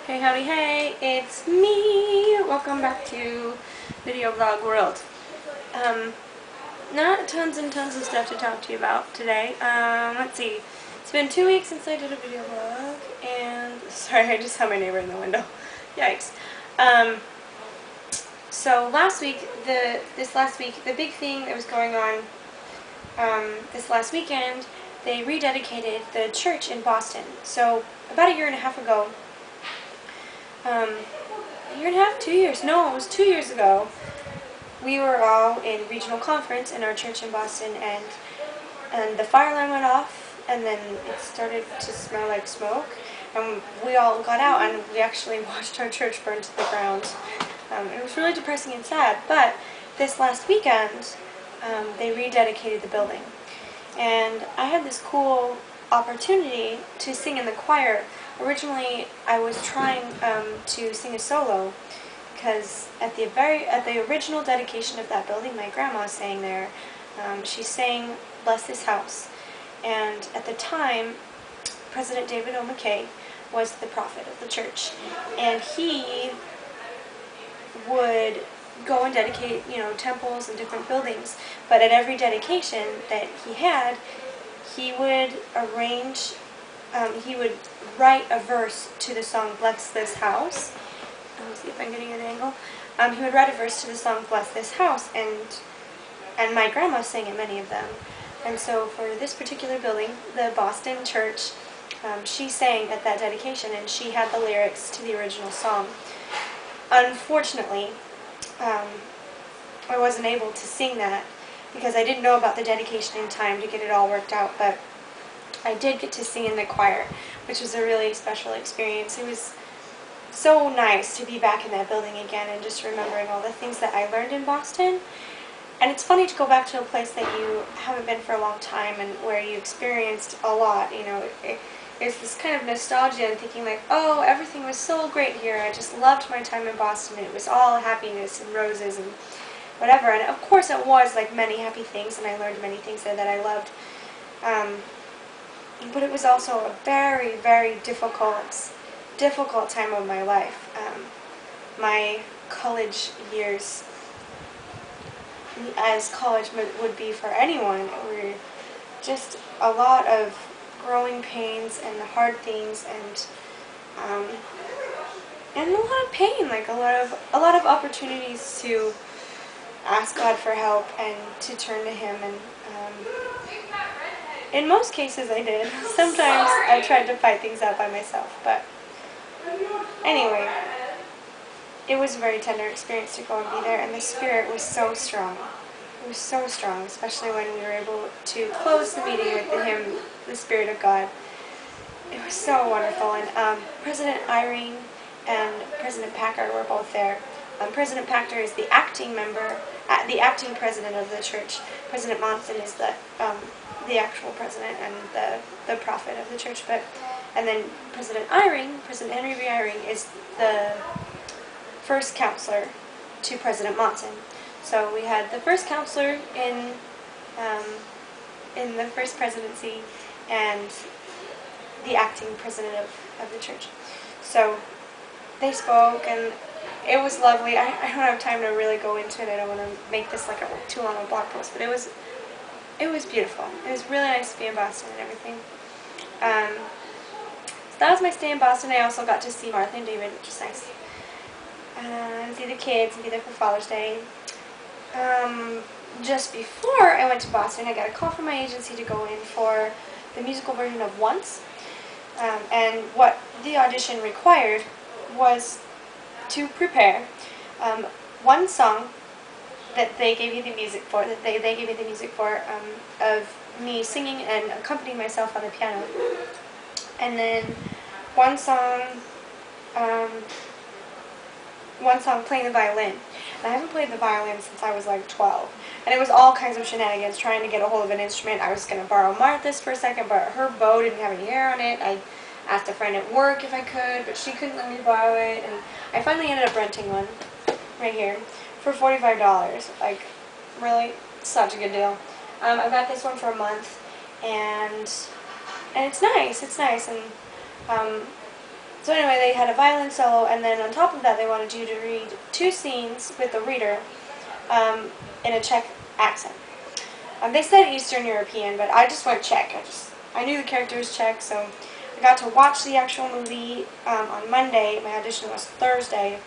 Hey, howdy, hey, it's me! Welcome back to Video Vlog World. Not tons and tons of stuff to talk to you about today. Let's see. It's been 2 weeks since I did a video vlog, and sorry, I just saw my neighbor in the window. Yikes. So last week, this last week, the big thing that was going on this last weekend, they rededicated the church in Boston. So about a year and a half ago, a year and a half, 2 years, no, it was 2 years ago, we were all in regional conference in our church in Boston, and the fire alarm went off, and then it started to smell like smoke, and we all got out, and we actually watched our church burn to the ground. It was really depressing and sad, but this last weekend, they rededicated the building, and I had this cool opportunity to sing in the choir. Originally, I was trying to sing a solo, because at the original dedication of that building, my grandma sang there. She sang "Bless This House," and at the time, President David O. McKay was the prophet of the church, and he would go and dedicate, temples and different buildings. But at every dedication that he had, he would arrange. He would write a verse to the song "Bless This House." Let me see if I'm getting an angle. He would write a verse to the song "Bless This House," and my grandma sang in many of them. And so for this particular building, the Boston church, she sang at that dedication, and she had the lyrics to the original song. Unfortunately, I wasn't able to sing that because I didn't know about the dedication in time to get it all worked out, but I did get to sing in the choir, which was a really special experience. It was so nice to be back in that building again and just remembering all the things that I learned in Boston. And it's funny to go back to a place that you haven't been for a long time and where you experienced a lot. It's this kind of nostalgia and thinking like, oh, everything was so great here. I just loved my time in Boston. It was all happiness and roses and whatever. And of course it was like many happy things, and I learned many things there that I loved. But it was also a very, very difficult time of my life. My college years, as college would be for anyone, were just a lot of growing pains and hard things, and a lot of pain, like a lot of opportunities to ask God for help and to turn to Him, and in most cases I did. Sometimes I tried to fight things out by myself, but anyway, it was a very tender experience to go and be there, and the Spirit was so strong. It was so strong, especially when we were able to close the meeting with the hymn, "The Spirit of God." It was so wonderful, and President Eyring and President Packard were both there. President Packard is the acting acting president of the church. President Monson is the actual president and the prophet of the church. And then President Eyring, President Henry V. Eyring, is the first counselor to President Monson. So we had the first counselor in the first presidency and the acting president of the church. So they spoke, and it was lovely. I don't have time to really go into it. I don't want to make this like too long a blog post, but it was beautiful. It was really nice to be in Boston and everything. So that was my stay in Boston. I also got to see Martha and David, which is nice. See the kids and be there for Father's Day. Just before I went to Boston, I got a call from my agency to go in for the musical version of Once. And what the audition required was to prepare one song that they gave you the music for, of me singing and accompanying myself on the piano. And then one song playing the violin. And I haven't played the violin since I was like 12. And it was all kinds of shenanigans trying to get a hold of an instrument. I was going to borrow Martha's for a second, but her bow didn't have any air on it. I asked a friend at work if I could, but she couldn't let me borrow it. And I finally ended up renting one right here for $45. Like, really, such a good deal. I got this one for a month, and it's nice. It's nice, and So anyway, they had a violin solo, and then on top of that, they wanted you to read 2 scenes with the reader in a Czech accent. They said Eastern European, but I just went Czech. I knew the character was Czech, so I got to watch the actual movie on Monday. My audition was Thursday,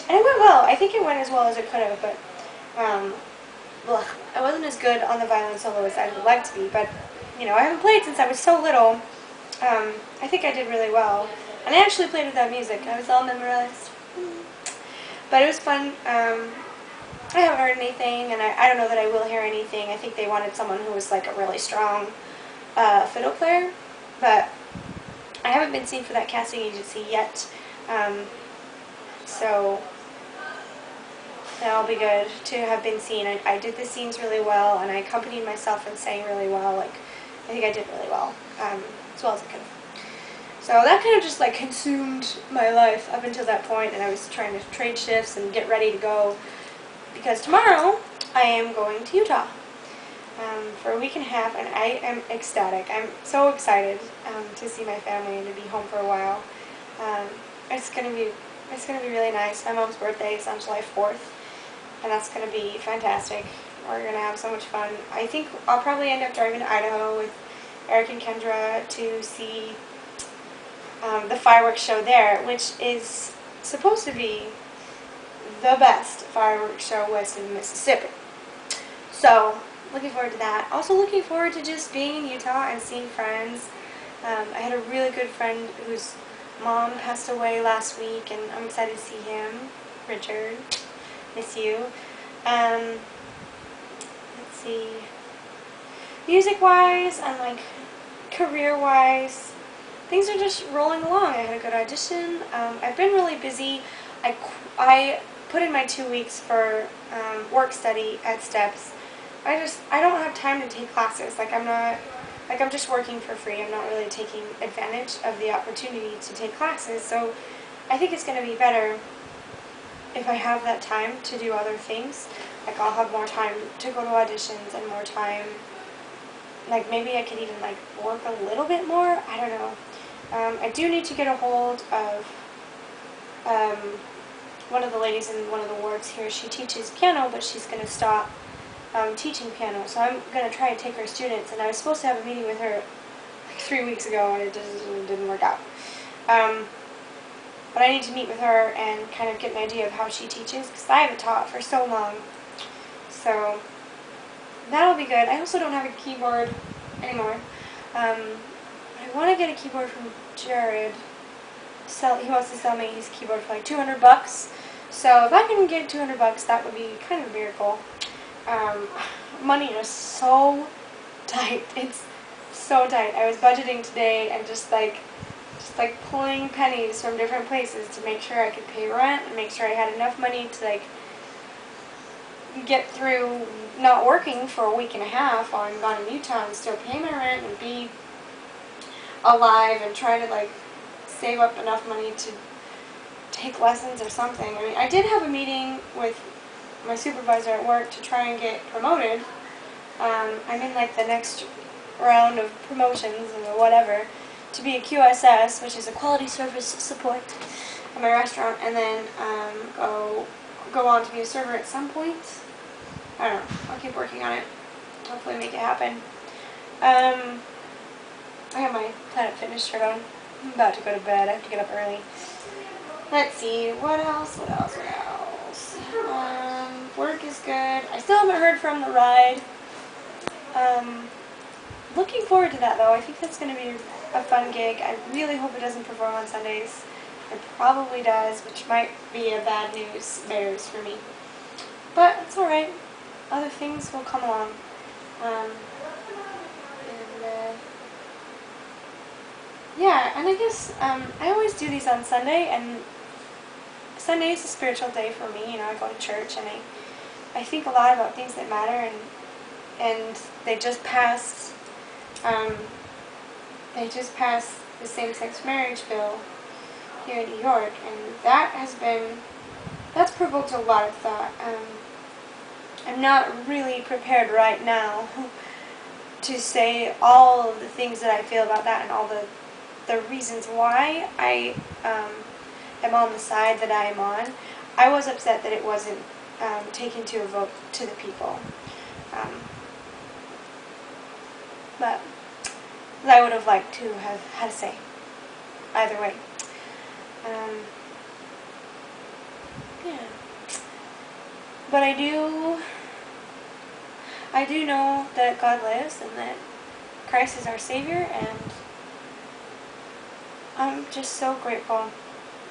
and it went well. I think it went as well as it could have, but I wasn't as good on the violin solo as I would like to be. But you know, I haven't played since I was so little. I think I did really well. And I actually played without music. I was all memorized. But it was fun. I haven't heard anything, and I don't know that I will hear anything. I think they wanted someone who was like a really strong fiddle player. But I haven't been seen for that casting agency yet. So that'll be good to have been seen. I did the scenes really well, and I accompanied myself and sang really well. Like, I think I did really well, as well as I could have. So that kind of just like consumed my life up until that point, and I was trying to trade shifts and get ready to go, because tomorrow I am going to Utah for a week and a half, and I am ecstatic. I'm so excited to see my family and to be home for a while. It's gonna be really nice. My mom's birthday is on July 4th, and that's gonna be fantastic. We're gonna have so much fun. I think I'll probably end up driving to Idaho with Eric and Kendra to see the fireworks show there, which is supposed to be the best fireworks show west of Mississippi. So, looking forward to that. Also looking forward to just being in Utah and seeing friends. I had a really good friend whose mom passed away last week, and I'm excited to see him. Richard, miss you. Let's see. Music-wise and like career-wise, things are just rolling along. I had a good audition. I've been really busy. I put in my 2 weeks for work study at Steps. I don't have time to take classes. I'm just working for free. I'm not really taking advantage of the opportunity to take classes. So I think it's going to be better if I have that time to do other things. Like, I'll have more time to go to auditions and more time. Like, maybe I could even like work a little bit more. I don't know. I do need to get a hold of one of the ladies in one of the wards here. She teaches piano, but she's going to stop teaching piano. So I'm going to try and take her students. And I was supposed to have a meeting with her like 3 weeks ago, and it just didn't work out. But I need to meet with her and kind of get an idea of how she teaches, because I haven't taught for so long. So that'll be good. I also don't have a keyboard anymore. I want to get a keyboard from Jared. He wants to sell me his keyboard for like $200. So if I can get $200, that would be kind of a miracle. Money is so tight. It's so tight. I was budgeting today and just like pulling pennies from different places to make sure I could pay rent and make sure I had enough money to like get through not working for a week and a half while I'm gone in Utah and still pay my rent and be alive and try to like save up enough money to take lessons or something. I mean, I did have a meeting with my supervisor at work to try and get promoted. I'm in like the next round of promotions or whatever to be a QSS, which is a quality service support at my restaurant, and then go on to be a server at some point. I don't know. I'll keep working on it. Hopefully make it happen. I have my Planet Fitness shirt on. I'm about to go to bed. I have to get up early. Let's see. What else? Work is good. I still haven't heard from the ride. Looking forward to that, though. I think that's going to be a fun gig. I really hope it doesn't perform on Sundays. It probably does, which might be a bad news bears for me. But it's alright. Other things will come along. Yeah, and I guess I always do these on Sunday, and Sunday is a spiritual day for me. You know, I go to church, and I think a lot about things that matter, and they just passed the same-sex marriage bill here in New York, and that's provoked a lot of thought. I'm not really prepared right now to say all of the things that I feel about that and all the the reasons why I am on the side that I am on. I was upset that it wasn't taken to a vote to the people. But I would have liked to have had a say either way. Yeah. But I do know that God lives and that Christ is our Savior, and I'm just so grateful.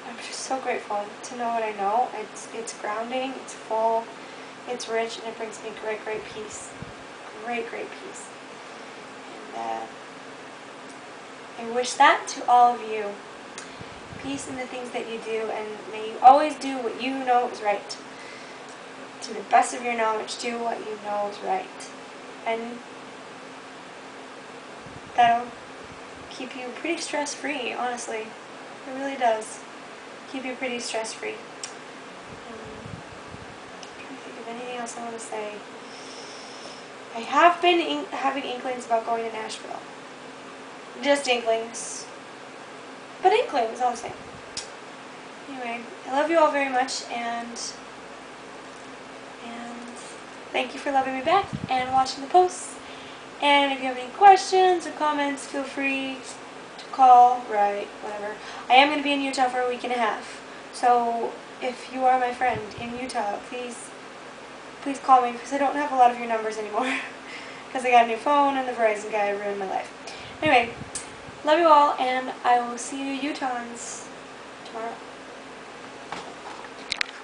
I'm just so grateful to know what I know. It's grounding, it's full, it's rich, and it brings me great peace. Great peace. And I wish that to all of you. Peace in the things that you do, and may you always do what you know is right. To the best of your knowledge, do what you know is right. And that'll keep you pretty stress-free, honestly. It really does. Keep you pretty stress-free. I'm trying to think of anything else I want to say. I have been having inklings about going to Nashville. Just inklings. But inklings, all the same. Anyway, I love you all very much, and thank you for loving me back and watching the posts. And if you have any questions or comments, feel free to call, write, whatever. I am going to be in Utah for a week and a half. So if you are my friend in Utah, please call me, because I don't have a lot of your numbers anymore. Because I got a new phone and the Verizon guy ruined my life. Anyway, love you all, and I will see you Utahns tomorrow.